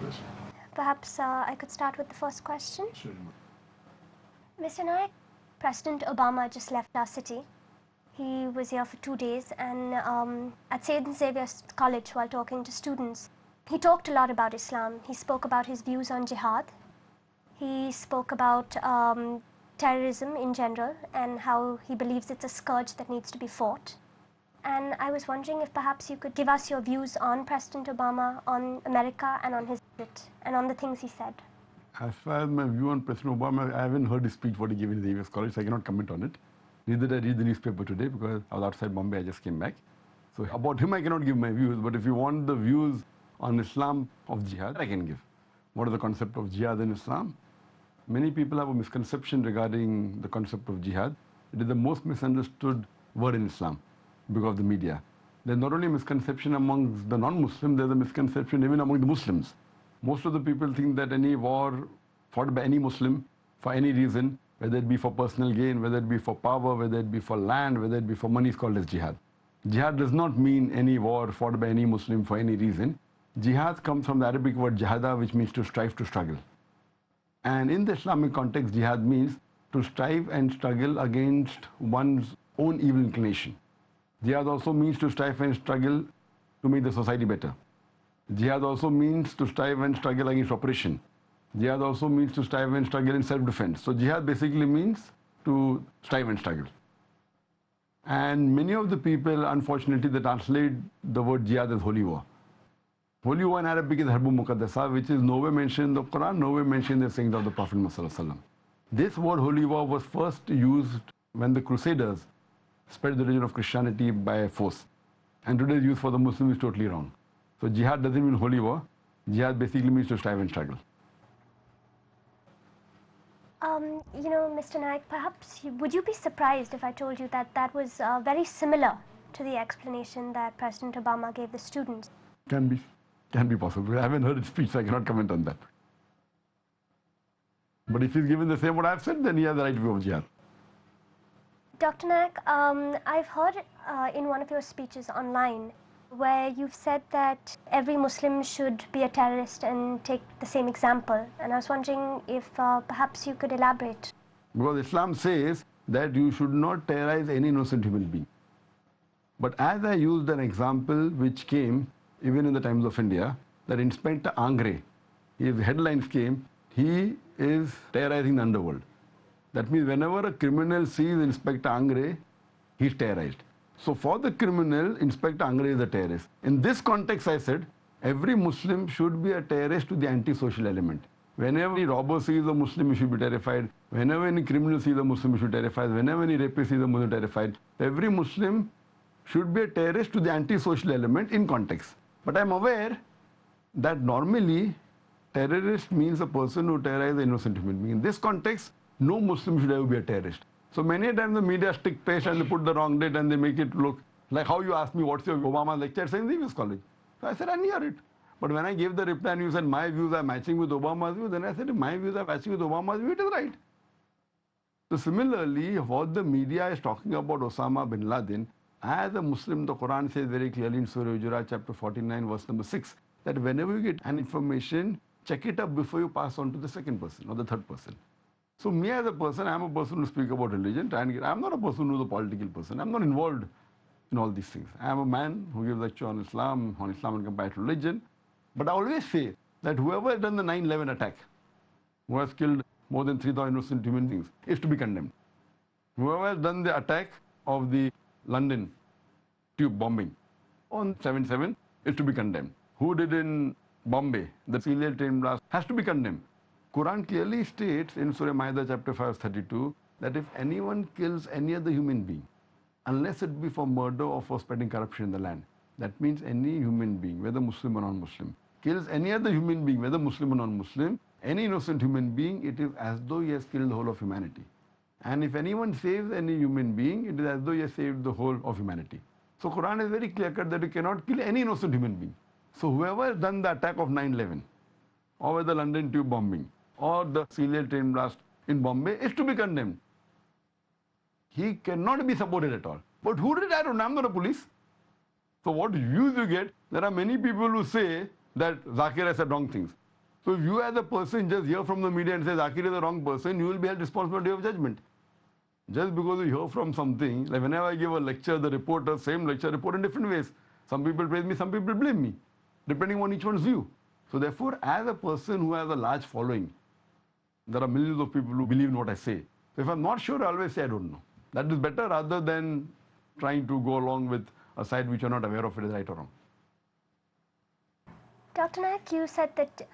first? Perhaps I could start with the first question. Sure. Mr. Naik, President Obama just left our city. He was here for 2 days, and at St. Xavier's College, while talking to students, he talked a lot about Islam. He spoke about his views on jihad. He spoke about terrorism in general and how he believes it's a scourge that needs to be fought. And I was wondering if perhaps you could give us your views on President Obama, on America, and on his visit, and on the things he said. As far as my view on President Obama, I haven't heard his speech what he gave in the US College, so I cannot comment on it. Neither did I read the newspaper today because I was outside Bombay, I just came back. So about him I cannot give my views, but if you want the views on Islam of jihad, I can give. What is the concept of jihad in Islam? Many people have a misconception regarding the concept of jihad. It is the most misunderstood word in Islam because of the media. There's not only a misconception amongst the non-Muslims, there's a misconception even among the Muslims. Most of the people think that any war fought by any Muslim for any reason, whether it be for personal gain, whether it be for power, whether it be for land, whether it be for money, is called as jihad. Jihad does not mean any war fought by any Muslim for any reason. Jihad comes from the Arabic word jihada, which means to strive, to struggle. And in the Islamic context, jihad means to strive and struggle against one's own evil inclination. Jihad also means to strive and struggle to make the society better. Jihad also means to strive and struggle against oppression. Jihad also means to strive and struggle in self-defense. So jihad basically means to strive and struggle. And many of the people, unfortunately, they translate the word jihad as holy war. Holy war in Arabic is Harbu Muqaddasa, which is nowhere mentioned in the Quran, nowhere mentioned in the sayings of the Prophet Muhammad. This word holy war was first used when the Crusaders spread the religion of Christianity by force. And today's use for the Muslim is totally wrong. So jihad doesn't mean holy war. Jihad basically means to strive and struggle. You know, Mr. Naik, perhaps would you be surprised if I told you that that was very similar to the explanation that President Obama gave the students? Can be possible. I haven't heard his speech, so I cannot comment on that. But if he's given the same what I've said, then he has the right view of jihad. Dr. Naik, I've heard in one of your speeches online where you've said that every Muslim should be a terrorist and take the same example. And I was wondering if perhaps you could elaborate. Because Islam says that you should not terrorize any innocent human being. But as I used an example which came even in the Times of India, that Inspector Angre, his headlines came, he is terrorizing the underworld. That means whenever a criminal sees Inspector Angre, he's terrorized. So for the criminal, Inspector Angre is a terrorist. In this context, I said, every Muslim should be a terrorist to the anti-social element. Whenever any robber sees a Muslim, he should be terrified. Whenever any criminal sees a Muslim, he should be terrified. Whenever any rapist sees a Muslim, terrified. Every Muslim should be a terrorist to the anti-social element in context. But I'm aware that normally terrorist means a person who terrorizes an innocent human being. In this context, no Muslim should ever be a terrorist. So many times the media stick paste and they put the wrong date and they make it look like how you asked me what's your Obama lecture at St. Xavier's College. So I said, I didn't hear it. But when I gave the reply and you said my views are matching with Obama's views, then I said if my views are matching with Obama's view, it is right. So similarly, what the media is talking about Osama bin Laden, as a Muslim, the Quran says very clearly in Surah Hujurat chapter 49 verse number 6, that whenever you get an information, check it up before you pass on to the second person or the third person. So me as a person, I am a person who speaks about religion. I am not a person who is a political person. I am not involved in all these things. I am a man who gives lecture on Islam and comparative religion. But I always say that whoever has done the 9/11 attack, who has killed more than 3,000 innocent human beings, is to be condemned. Whoever has done the attack of the London tube bombing on 7/7 is to be condemned. Who did in Bombay, the serial train blast, has to be condemned. Quran clearly states in Surah Ma'idah chapter 5, 32, that if anyone kills any other human being, unless it be for murder or for spreading corruption in the land, that means any human being, whether Muslim or non-Muslim, kills any other human being, whether Muslim or non-Muslim, any innocent human being, it is as though he has killed the whole of humanity. And if anyone saves any human being, it is as though he has saved the whole of humanity. So Quran is very clear-cut that you cannot kill any innocent human being. So whoever has done the attack of 9/11, or the London tube bombing, or the serial train blast in Bombay, is to be condemned. He cannot be supported at all. But who did it? I don't know. I'm not a police. So what views you get, there are many people who say that Zakir has said wrong things. So if you as a person just hear from the media and say Zakir is the wrong person, you will be held responsible for the day of judgment. Just because you hear from something, like whenever I give a lecture, the reporter, same lecture, report in different ways. Some people praise me, some people blame me, depending on each one's view. So therefore, as a person who has a large following, there are millions of people who believe in what I say. So if I'm not sure, I always say I don't know. That is better rather than trying to go along with a side which you're not aware of it is right or wrong. Dr. Naik, you said that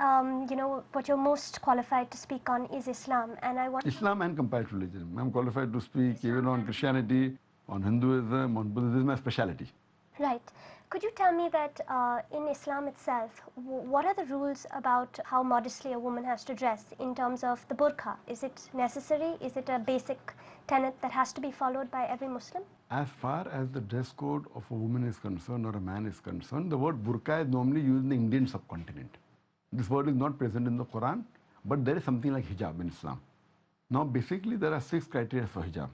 what you're most qualified to speak on is Islam, and I want Islam and comparative religion. I'm qualified to speak even on Christianity, on Hinduism, on Buddhism. This is my speciality. Right. Could you tell me that in Islam itself, what are the rules about how modestly a woman has to dress in terms of the burqa? Is it necessary? Is it a basic tenet that has to be followed by every Muslim? As far as the dress code of a woman is concerned or a man is concerned, the word burqa is normally used in the Indian subcontinent. This word is not present in the Quran, but there is something like hijab in Islam. Now, basically, there are 6 criteria for hijab.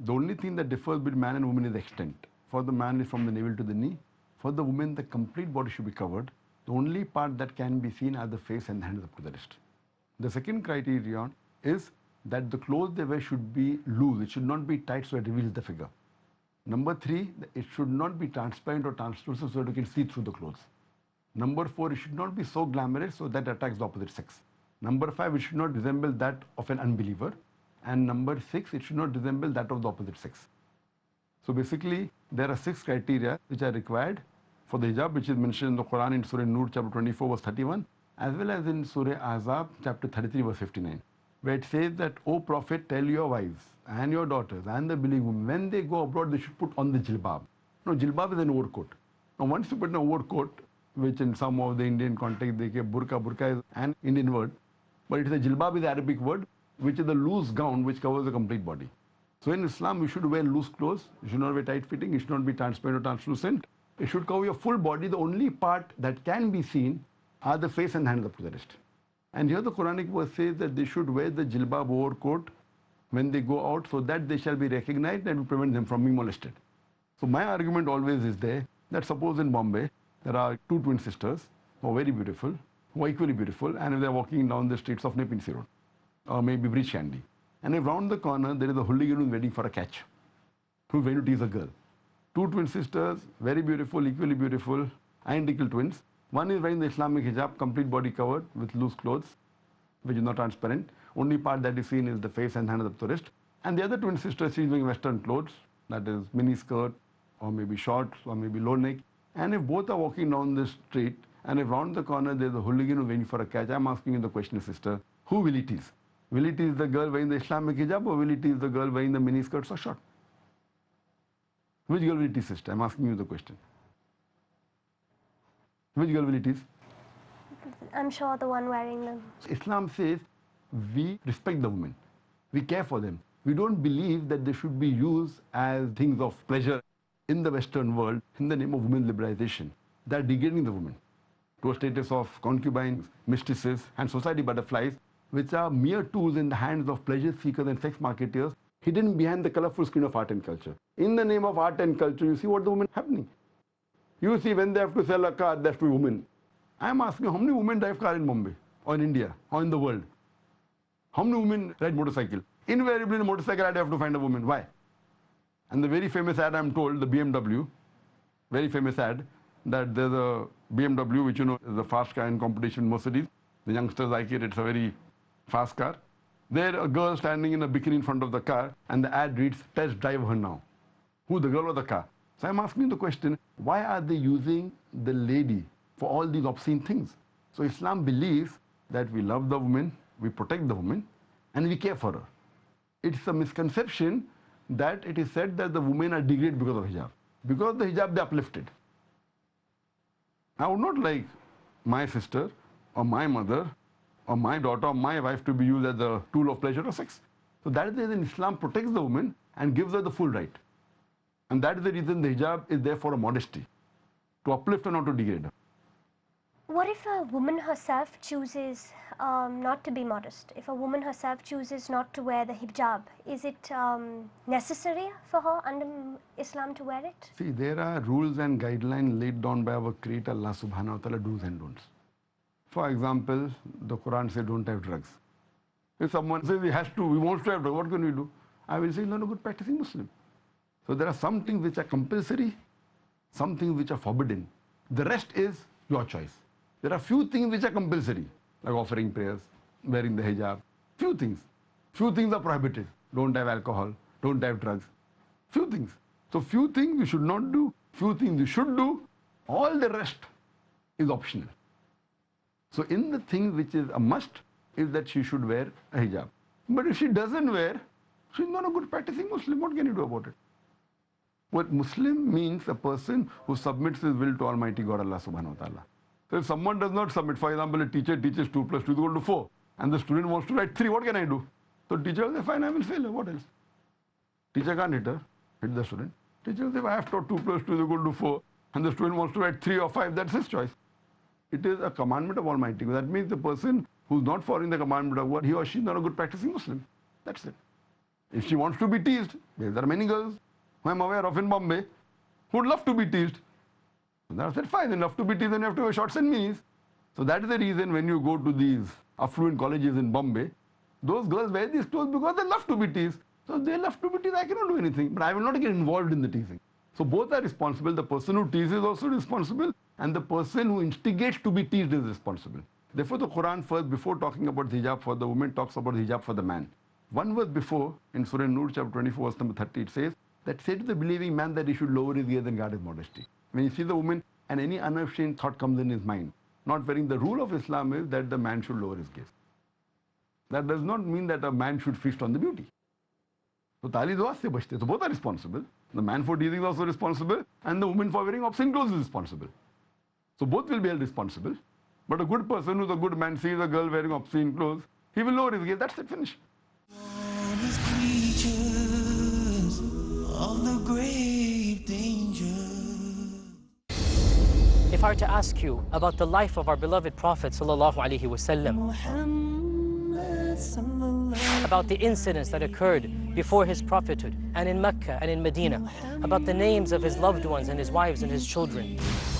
The only thing that differs between man and woman is the extent. For the man, it's from the navel to the knee. For the woman, the complete body should be covered. The only part that can be seen are the face and the hands up to the wrist. The second criterion is that the clothes they wear should be loose. It should not be tight so it reveals the figure. Number 3, it should not be transparent or translucent so that you can see through the clothes. Number 4, it should not be so glamorous so that attacks the opposite sex. Number 5, it should not resemble that of an unbeliever. And number 6, it should not resemble that of the opposite sex. So basically, there are 6 criteria which are required for the hijab, which is mentioned in the Quran in Surah Nur chapter 24 verse 31, as well as in Surah Ahzab chapter 33 verse 59, where it says that, O Prophet, tell your wives and your daughters and the believing women, when they go abroad, they should put on the jilbab. Now, jilbab is an overcoat. Now, once you put an overcoat, which in some of the Indian context they give burqa, burqa is an Indian word, but it is a jilbab is an Arabic word, which is a loose gown which covers the complete body. So in Islam, you should wear loose clothes. You should not wear tight fitting. It should not be transparent or translucent. It should cover your full body. The only part that can be seen are the face and hands up to the wrist. And here the Quranic verse says that they should wear the jilbab overcoat when they go out so that they shall be recognized and will prevent them from being molested. So my argument always is there that suppose in Bombay, there are 2 twin sisters who are very beautiful, who are equally beautiful, and if they are walking down the streets of Nepinsi Road or maybe Bridge Candy, and if round the corner there is a hooligan who is waiting for a catch, who is going to tease a girl. 2 twin sisters, very beautiful, equally beautiful, identical twins. One is wearing the Islamic hijab, complete body covered with loose clothes, which is not transparent. Only part that is seen is the face and hands up to the wrist. And the other twin sister, she is wearing Western clothes, that is mini skirt or maybe shorts or maybe low neck. And if both are walking down the street and if round the corner there is a hooligan who is waiting for a catch, I am asking you the question, sister, who will it is? Will it is the girl wearing the Islamic hijab or will it is the girl wearing the mini skirts or short? Which girl will it is, sister? I'm asking you the question. Which girl will it is? I'm sure the one wearing them. Islam says we respect the women. We care for them. We don't believe that they should be used as things of pleasure in the Western world in the name of women's liberalization. They are degrading the women to a status of concubines, mistresses, and society butterflies, which are mere tools in the hands of pleasure seekers and sex marketers, hidden behind the colorful screen of art and culture. In the name of art and culture, you see what the women happening. You see when they have to sell a car, they have to be women. I am asking, how many women drive car in Bombay or in India or in the world? How many women ride motorcycle? Invariably in a motorcycle ad, I have to find a woman. Why? And the very famous ad, I'm told, the BMW, very famous ad, that there's a BMW, which you know is a fast car in competition with Mercedes. The youngsters like it, it's a very fast car. There a girl standing in a bikini in front of the car and the ad reads, test drive her now. Who, the girl or the car? So I'm asking the question, why are they using the lady for all these obscene things? So Islam believes that we love the woman, we protect the woman, and we care for her. It's a misconception that it is said that the women are degraded because of hijab. Because of the hijab, they are uplifted. I would not like my sister or my mother or my daughter or my wife to be used as a tool of pleasure or sex. So that is the reason Islam protects the woman and gives her the full right. And that is the reason the hijab is there for a modesty, to uplift her, not to degrade her. What if a woman herself chooses not to be modest? If a woman herself chooses not to wear the hijab, is it necessary for her under Islam to wear it? See, there are rules and guidelines laid down by our Creator Allah subhanahu wa ta'ala, do's and don'ts. For example, the Quran says don't have drugs. If someone says he has to, he wants to have drugs, what can we do? I will say, not a good practicing Muslim. So there are some things which are compulsory, some things which are forbidden. The rest is your choice. There are few things which are compulsory, like offering prayers, wearing the hijab. Few things. Few things are prohibited. Don't have alcohol, don't have drugs. Few things. So few things you should not do, few things you should do. All the rest is optional. So in the thing which is a must is that she should wear a hijab. But if she doesn't wear, she's not a good practicing Muslim. What can you do about it? What Muslim means a person who submits his will to Almighty God Allah subhanahu wa ta'ala. So if someone does not submit, for example, a teacher teaches 2 plus 2 is equal to 4, and the student wants to write 3, what can I do? So teacher will say, fine, I will fail her. What else? Teacher can't hit her, hit the student. Teacher will say, if I have taught 2 plus 2 is equal to 4, and the student wants to write 3 or 5, that's his choice. It is a commandment of Almighty God. That means the person who's not following the commandment of God, he or she is not a good practicing Muslim. That's it. If she wants to be teased, there are many girls who I'm aware of in Bombay who would love to be teased. So then I said, fine, they love to be teased, then you have to wear shorts and minis. So that is the reason when you go to these affluent colleges in Bombay, those girls wear these clothes because they love to be teased. So they love to be teased, I cannot do anything, but I will not get involved in the teasing. So both are responsible. The person who teases is also responsible, and the person who instigates to be teased is responsible. Therefore, the Quran first, before talking about hijab for the woman, talks about hijab for the man. One verse before, in Surah Nur, chapter 24, verse number 30, it says that say to the believing man that he should lower his ears and guard his modesty. When you see the woman and any unashamed thought comes in his mind, not wearing, the rule of Islam is that the man should lower his gaze. That does not mean that a man should feast on the beauty. So tali dua se bachte. So both are responsible. The man for teasing is also responsible, and the woman for wearing obscene clothes is responsible. So both will be held responsible. But a good person who's a good man sees a girl wearing obscene clothes, he will lower his gaze. That's it, finish. If I were to ask you about the life of our beloved Prophet sallallahu alaihi wasallam, about the incidents that occurred before his prophethood and in Mecca and in Medina, about the names of his loved ones and his wives and his children,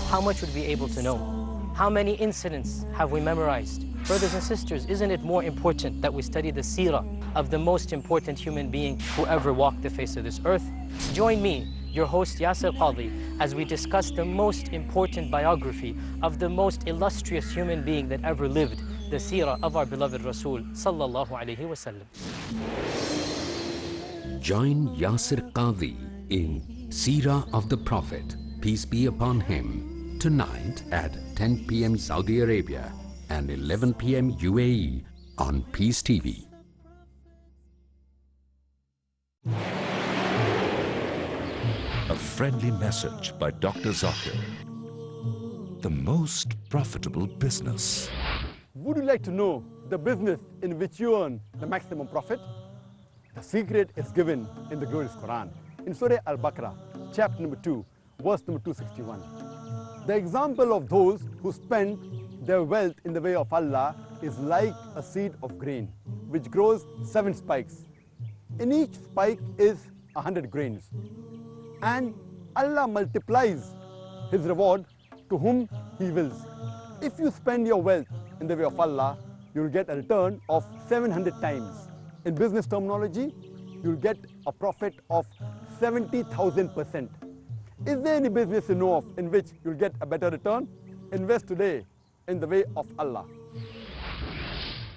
how much would we be able to know? How many incidents have we memorized? Brothers and sisters, isn't it more important that we study the seerah of the most important human being who ever walked the face of this earth? Join me, your host Yasir Qadhi, as we discuss the most important biography of the most illustrious human being that ever lived, the seerah of our beloved Rasul sallallahu alaihi wasallam. Join Yasir Qadhi in Seerah of the Prophet, peace be upon him, tonight at 10 p.m. Saudi Arabia and 11 p.m. UAE on Peace TV. A friendly message by Dr. Zakir. The most profitable business. Would you like to know the business in which you earn the maximum profit? The secret is given in the glorious Quran. In Surah Al-Baqarah, chapter number 2, verse number 261. The example of those who spend their wealth in the way of Allah is like a seed of grain, which grows 7 spikes. In each spike is 100 grains. And Allah multiplies His reward to whom He wills. If you spend your wealth in the way of Allah, you'll get a return of 700 times. In business terminology, you'll get a profit of 70,000%. Is there any business you know of in which you'll get a better return? Invest today in the way of Allah.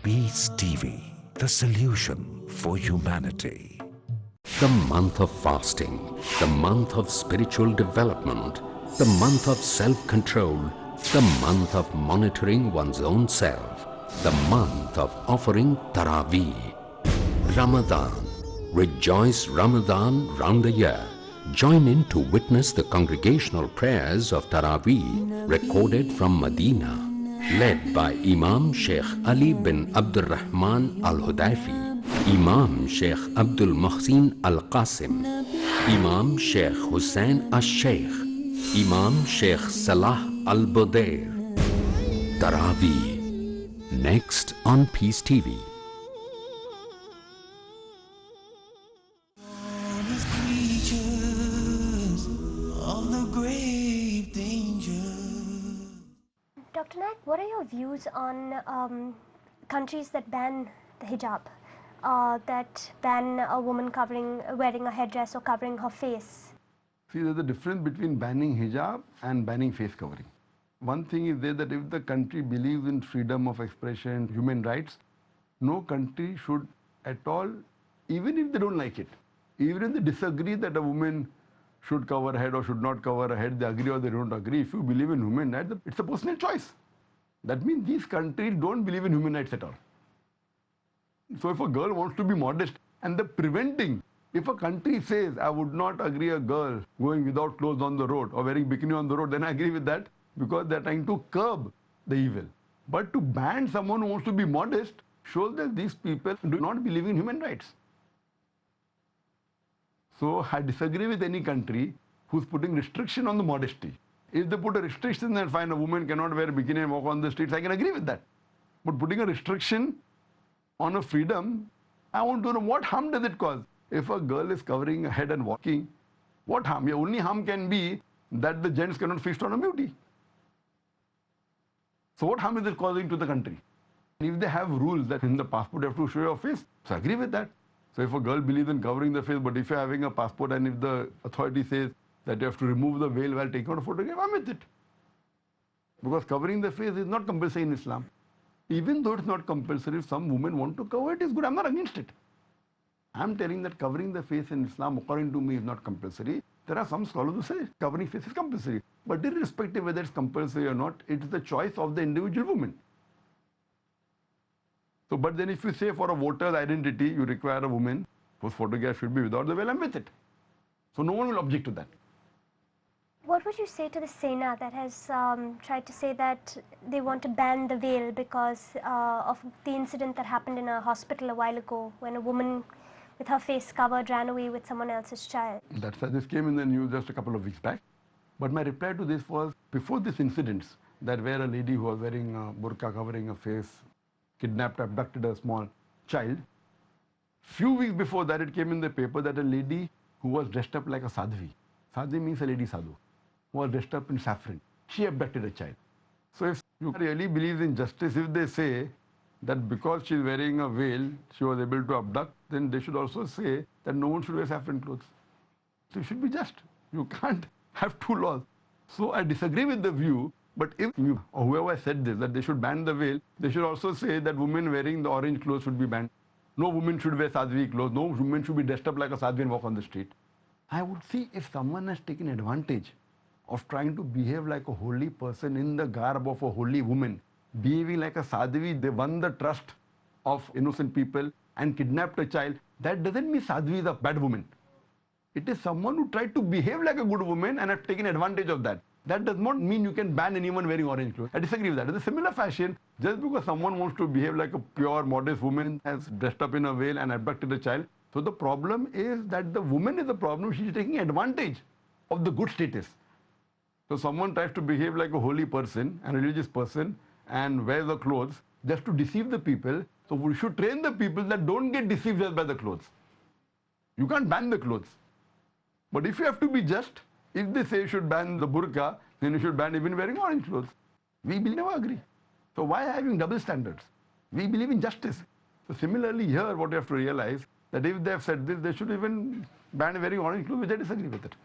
Peace TV, the solution for humanity. The month of fasting, the month of spiritual development, the month of self-control, the month of monitoring one's own self, the month of offering Taraweeh. Ramadan. Rejoice Ramadan round the year. Join in to witness the congregational prayers of Taraweeh recorded from Medina, led by Imam Sheikh Ali bin Abdul Rahman Al-Hudayfi, Imam Sheikh Abdul Muhsin Al-Qasim, Imam Sheikh Hussain Al-Sheikh, Imam Sheikh Salah Al-Budair. Taraweeh, next on Peace TV. Dr. Naik, what are your views on countries that ban the hijab, that ban a woman wearing a headdress or covering her face? See, there's a difference between banning hijab and banning face covering. One thing is there that if the country believes in freedom of expression, human rights, no country should at all, even if they don't like it, even if they disagree that a woman should cover her head or should not cover her head, they agree or they don't agree. If you believe in human rights, it's a personal choice. That means these countries don't believe in human rights at all. So if a girl wants to be modest and the preventing, if a country says, I would not agree a girl going without clothes on the road or wearing bikini on the road, then I agree with that because they're trying to curb the evil. But to ban someone who wants to be modest shows that these people do not believe in human rights. So I disagree with any country who's putting restriction on the modesty. If they put a restriction that fine, a woman cannot wear a bikini and walk on the streets, I can agree with that. But putting a restriction on a freedom, I want to know what harm does it cause? If a girl is covering her head and walking, what harm? The only harm can be that the gents cannot feast on her beauty. So what harm is it causing to the country? If they have rules that in the passport you have to show your face, so I agree with that. So if a girl believes in covering the face, but if you're having a passport and if the authority says that you have to remove the veil while taking out a photograph, I'm with it. Because covering the face is not compulsory in Islam. Even though it's not compulsory, if some women want to cover it, it's good. I'm not against it. I'm telling that covering the face in Islam, according to me, is not compulsory. There are some scholars who say covering face is compulsory. But irrespective whether it's compulsory or not, it's the choice of the individual woman. So, but then if you say for a voter's identity, you require a woman whose photograph should be without the veil, I'm with it. So no one will object to that. What would you say to the Sena that has tried to say that they want to ban the veil because of the incident that happened in a hospital a while ago when a woman with her face covered ran away with someone else's child? This came in the news just a couple of weeks back. But my reply to this was, before this incident, that where a lady who was wearing a burqa covering her face, kidnapped, abducted a small child, few weeks before that it came in the paper that a lady who was dressed up like a sadhvi, sadhvi means a lady sadhu, who was dressed up in saffron, she abducted a child. So if you really believe in justice, if they say that because she is wearing a veil, she was able to abduct, then they should also say that no one should wear saffron clothes. So you should be just. You can't have two laws. So I disagree with the view, but if you, or whoever said this, that they should ban the veil, they should also say that women wearing the orange clothes should be banned. No woman should wear sadhvi clothes. No woman should be dressed up like a sadhvi and walk on the street. I would see if someone has taken advantage of trying to behave like a holy person in the garb of a holy woman, behaving like a sadhvi, they won the trust of innocent people and kidnapped a child. That doesn't mean sadhvi is a bad woman. It is someone who tried to behave like a good woman and have taken advantage of that. That does not mean you can ban anyone wearing orange clothes. I disagree with that. In a similar fashion, just because someone wants to behave like a pure, modest woman, has dressed up in a veil and abducted a child, so the problem is that the woman is the problem. She is taking advantage of the good status. So someone tries to behave like a holy person, a religious person, and wears the clothes just to deceive the people. So we should train the people that don't get deceived just by the clothes. You can't ban the clothes. But if you have to be just, if they say you should ban the burqa, then you should ban even wearing orange clothes. We will never agree. So why having double standards? We believe in justice. So similarly here, what you have to realize, that if they have said this, they should even ban wearing orange clothes, which I disagree with it.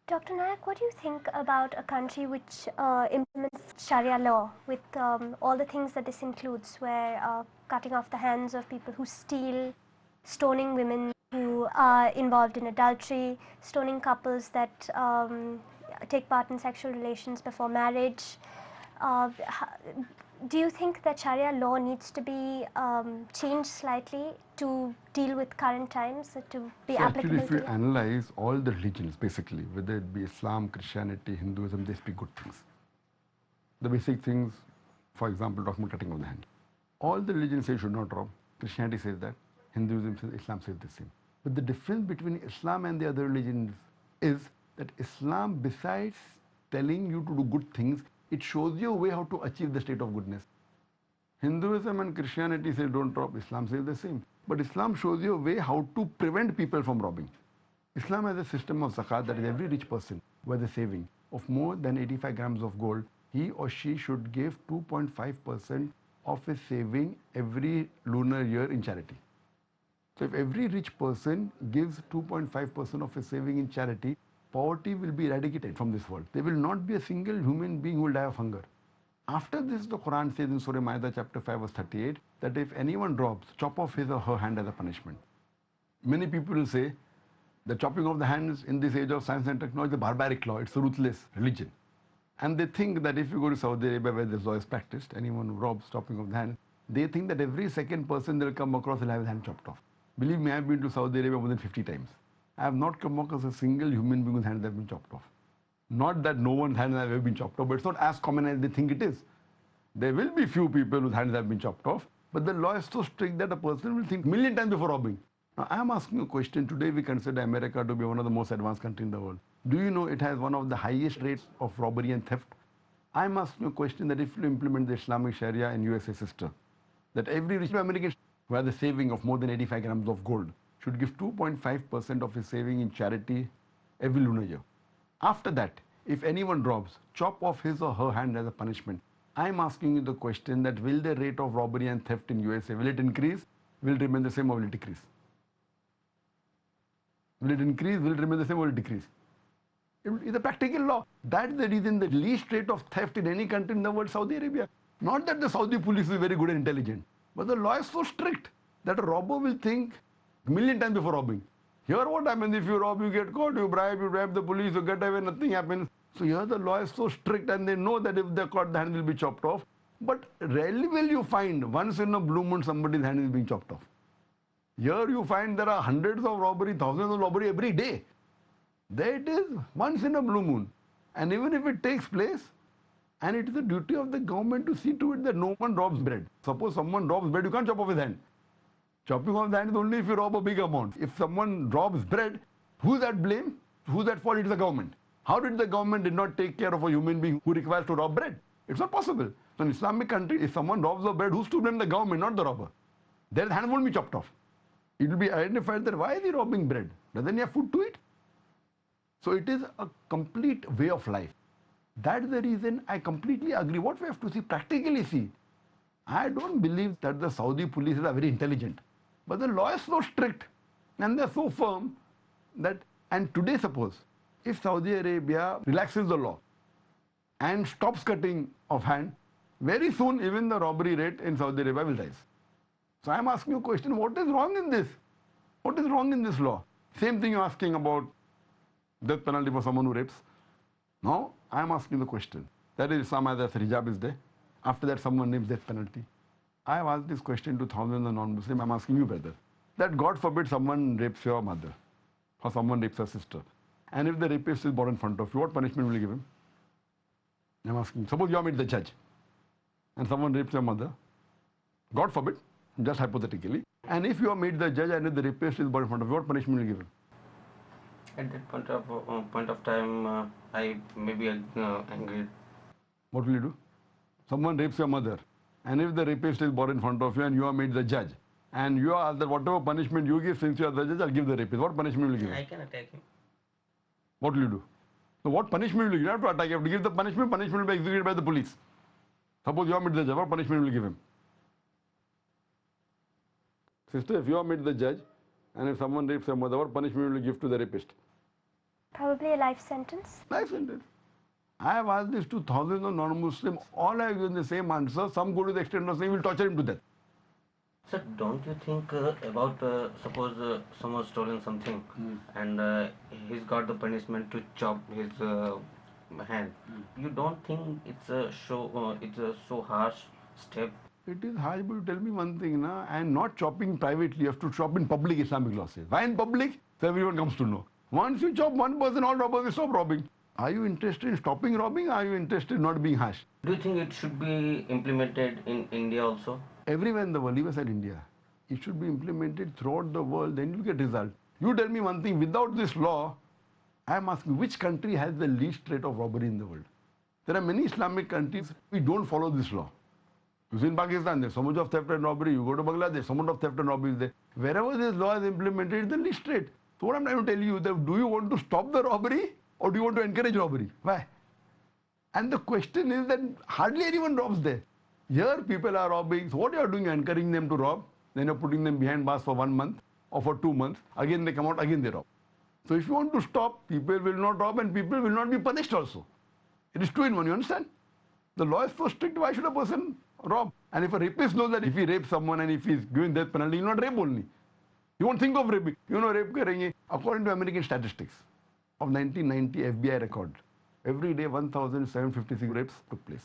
Dr. Naik, what do you think about a country which implements Sharia law with all the things that this includes, where cutting off the hands of people who steal, stoning women who are involved in adultery, stoning couples that take part in sexual relations before marriage? Do you think that Sharia law needs to be changed slightly to deal with current times, to be applicable Actually, if to we analyze all the religions, basically, whether it be Islam, Christianity, Hinduism, they speak good things. The basic things, for example, talking about cutting of the hand. All the religions say you should not rob. Christianity says that. Hinduism says, Islam says the same. But the difference between Islam and the other religions is that Islam, besides telling you to do good things, it shows you a way how to achieve the state of goodness. Hinduism and Christianity say don't rob. Islam says the same. But Islam shows you a way how to prevent people from robbing. Islam has a system of zakat that is every rich person, who has a saving of more than 85 grams of gold, he or she should give 2.5% of his saving every lunar year in charity. So if every rich person gives 2.5% of his saving in charity, poverty will be eradicated from this world. There will not be a single human being who will die of hunger. After this, the Quran says in Surah Ma'idah chapter 5 verse 38 that if anyone robs, chop off his or her hand as a punishment. Many people will say the chopping of the hands in this age of science and technology is a barbaric law, it's a ruthless religion. And they think that if you go to Saudi Arabia where this law is practiced, anyone who robs chopping of the hand, they think that every second person they'll come across will have his hand chopped off. Believe me, I've been to Saudi Arabia more than 50 times. I have not come across a single human being whose hands have been chopped off. Not that no one's hands have ever been chopped off, but it's not as common as they think it is. There will be few people whose hands have been chopped off, but the law is so strict that a person will think a million times before robbing. Now, I am asking you a question. Today, we consider America to be one of the most advanced countries in the world. Do you know it has one of the highest rates of robbery and theft? I am asking you a question that if you implement the Islamic Sharia in USA system, that every rich American who has a saving of more than 85 grams of gold should give 2.5% of his saving in charity every lunar year. After that, if anyone robs, chop off his or her hand as a punishment. I am asking you the question that will the rate of robbery and theft in USA, will it increase, will it remain the same, or will it decrease? Will it increase, will it remain the same, or will it decrease? It is a practical law. That's the reason the least rate of theft in any country in the world, Saudi Arabia. Not that the Saudi police is very good and intelligent, but the law is so strict that a robber will think a million times before robbing. Here what happens if you rob, you get caught, you bribe the police, you get away, nothing happens. So here the law is so strict and they know that if they're caught, the hand will be chopped off. But rarely will you find once in a blue moon somebody's hand is being chopped off. Here you find there are hundreds of robbery, thousands of robbery every day. There it is, once in a blue moon. And even if it takes place, and it is the duty of the government to see to it that no one robs bread. Suppose someone robs bread, you can't chop off his hand. Chopping off the hand is only if you rob a big amount. If someone robs bread, who's at blame? Who's at fault? It is the government. How did the government did not take care of a human being who requires to rob bread? It's not possible. So in Islamic country, if someone robs the bread, who's to blame? The government, not the robber. Their hand won't be chopped off. It will be identified that why is he robbing bread? Doesn't he have food to eat? So it is a complete way of life. That's the reason I completely agree. What we have to see, practically see. I don't believe that the Saudi police are very intelligent. But the law is so strict and they're so firm that, and today suppose, if Saudi Arabia relaxes the law and stops cutting of hand, very soon even the robbery rate in Saudi Arabia will rise. So I'm asking you a question, what is wrong in this? What is wrong in this law? Same thing you're asking about death penalty for someone who rapes. Now, I'm asking the question. That is Islam as hijab is there. After that, someone names death penalty. I have asked this question to thousands of non-Muslims. I'm asking you, brother, that God forbid someone rapes your mother or someone rapes your sister. And if the rapist is brought in front of you, what punishment will you give him? I'm asking. Suppose you are made the judge and someone rapes your mother. God forbid, just hypothetically. And if you are made the judge and if the rapist is brought in front of you, what punishment will you give him? At that point of time, I may be angry. What will you do? Someone rapes your mother, and if the rapist is brought in front of you and you are made the judge, and you are that whatever punishment you give, since you are the judge, I'll give the rapist. What punishment will you give? I can attack him. What will you do? So what punishment will you give? You have to attack. You have to give the punishment. Punishment will be executed by the police. Suppose you are made the judge. What punishment will you give him? Sister, if you are made the judge, and if someone rapes your mother, what punishment will you give to the rapist? Probably a life sentence. Life sentence. I have asked this to thousands of non-Muslims. All have given the same answer. Some go to the extent of saying we'll torture him to death. Sir, don't you think about suppose someone stolen something and he's got the punishment to chop his hand? You don't think it's a so harsh step? It is harsh, but you tell me one thing, na? And not chopping privately, you have to chop in public, Islamic law says. Why in public? So everyone comes to know. Once you chop one person, all robbers will stop robbing. Are you interested in stopping robbing? Are you interested in not being harsh? Do you think it should be implemented in India also? Everywhere in the world, even outside India. It should be implemented throughout the world, then you get result. You tell me one thing, without this law, I am asking, which country has the least rate of robbery in the world? There are many Islamic countries, we don't follow this law. You see in Pakistan, there's so much of theft and robbery. You go to Bangladesh, so much of theft and robbery is there. Wherever this law is implemented, it's the least rate. So what I'm trying to tell you, that do you want to stop the robbery or do you want to encourage robbery? Why? And the question is that hardly anyone robs there. Here people are robbing. So what you are doing, encouraging them to rob. Then you're putting them behind bars for 1 month or for 2 months. Again they come out, again they rob. So if you want to stop, people will not rob and people will not be punished also. It is 2 in 1, you understand? The law is so strict, why should a person rob? And if a rapist knows that if he rapes someone and if he is given death penalty, he will not rape only. He won't think of raping. You know, rape karenge. According to American statistics of 1990 FBI record, every day 1,756 rapes took place.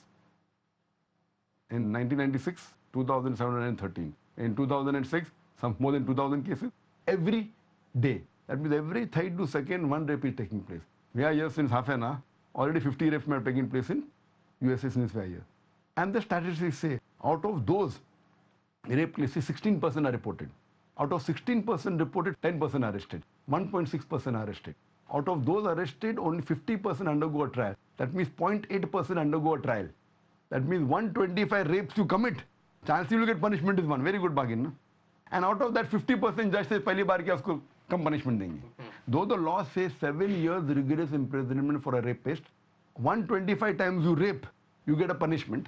In 1996, 2,713. In 2006, some more than 2,000 cases. Every day. That means every 32 seconds, one rape is taking place. We are here since half an hour. Already 50 rapes have taken place in USA since we are here. And the statistics say, out of those rape cases, 16% are reported. Out of 16% reported, 10% are arrested. 1.6% are arrested. Out of those arrested, only 50% undergo a trial. That means 0.8% undergo a trial. That means 125 rapes you commit. Chance you will get punishment is 1. Very good bargain. No? And out of that, 50% judge says, पहली बार क्या उसको कम punishment देंगे. Though the law says 7 years rigorous imprisonment for a rapist, 125 times you rape, you get a punishment.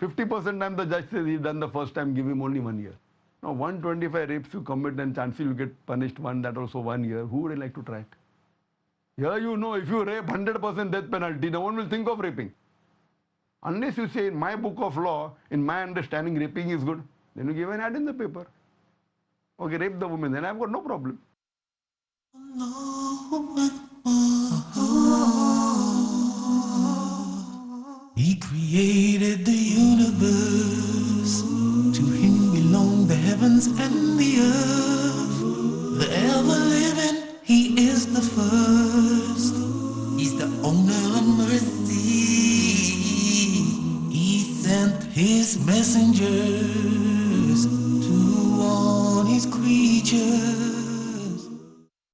50% time the judge says he's done the first time, give him only 1 year. Now 125 rapes you commit and chances you get punished one, that also 1 year. Who would like to try it? Here you know, if you rape, 100% death penalty, no one will think of raping. Unless you say, in my book of law, in my understanding, raping is good, then you give an ad in the paper. Okay, rape the woman, then I've got no problem. He created the universe. To him belong the heavens and the earth. The ever-living, he is the first. He's the owner of mercy. He sent his messengers to warn his creatures.